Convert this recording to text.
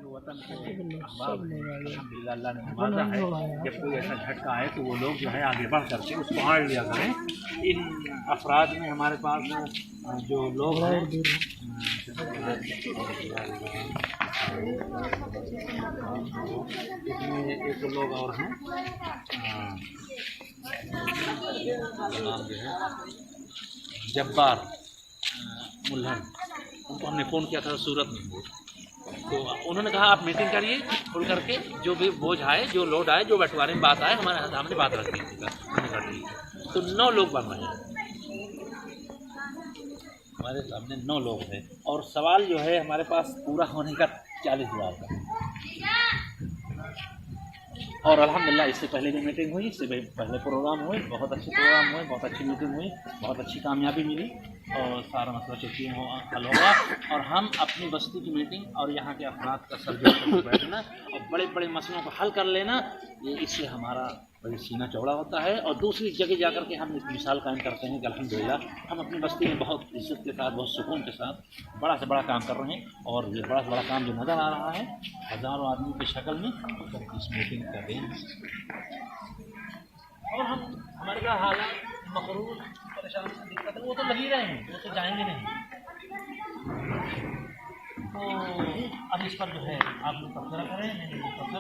जो वतन को अहबाब है, अल्हम्दुलिल्लाह अल्लाह ने नवाजा है। जब कोई ऐसा झटका आए तो वो लोग जो है आगे बढ़ करके उसको आड़ लिया करें। इन अफराद में हमारे पास जो लोग हैं इसमें एक लोग और हैं, नाम जो है जब्बार मुल्हन, उनको हमने फ़ोन किया था सूरत में। तो उन्होंने कहा आप मीटिंग करिए, खुल करके जो भी बोझ आए, जो लोड आए, जो बंटवारे में बात आए, हमारे सामने बात रख दी हमने कर दी। तो 9 लोग बन रहे हैं, हमारे सामने 9 लोग हैं और सवाल जो है हमारे पास पूरा होने का 40,000 का। और अल्हम्दुलिल्लाह इससे पहले भी मीटिंग हुई, इससे पहले प्रोग्राम हुए, बहुत अच्छे प्रोग्राम हुए, बहुत अच्छी मीटिंग हुई, बहुत अच्छी कामयाबी मिली और सारा मसला चुटकी हल होगा। और हम अपनी बस्ती की मीटिंग और यहाँ के अफराद का सर जोड़ करके बैठना और बड़े बड़े मसलों को हल कर लेना, ये इससे हमारा बड़ी सीना चौड़ा होता है। और दूसरी जगह जाकर के हम एक मिसाल कायम करते हैं कि अल्हम्दुलिल्लाह हम अपनी बस्ती में बहुत इज्जत के साथ, बहुत सुकून के साथ बड़ा से बड़ा काम कर रहे हैं। और ये बड़ा से बड़ा काम जो नज़र आ रहा है हज़ारों आदमी की शक्ल में, इस मीटिंग का देन। और हम हमारे क्या हालात मकरूर परेशान दिक्कत है वो तो लगी रहे हैं, वो तो जाएंगे नहीं। तो अब इस पर जो है आप लोग तबसरा करें, नहीं तबसरा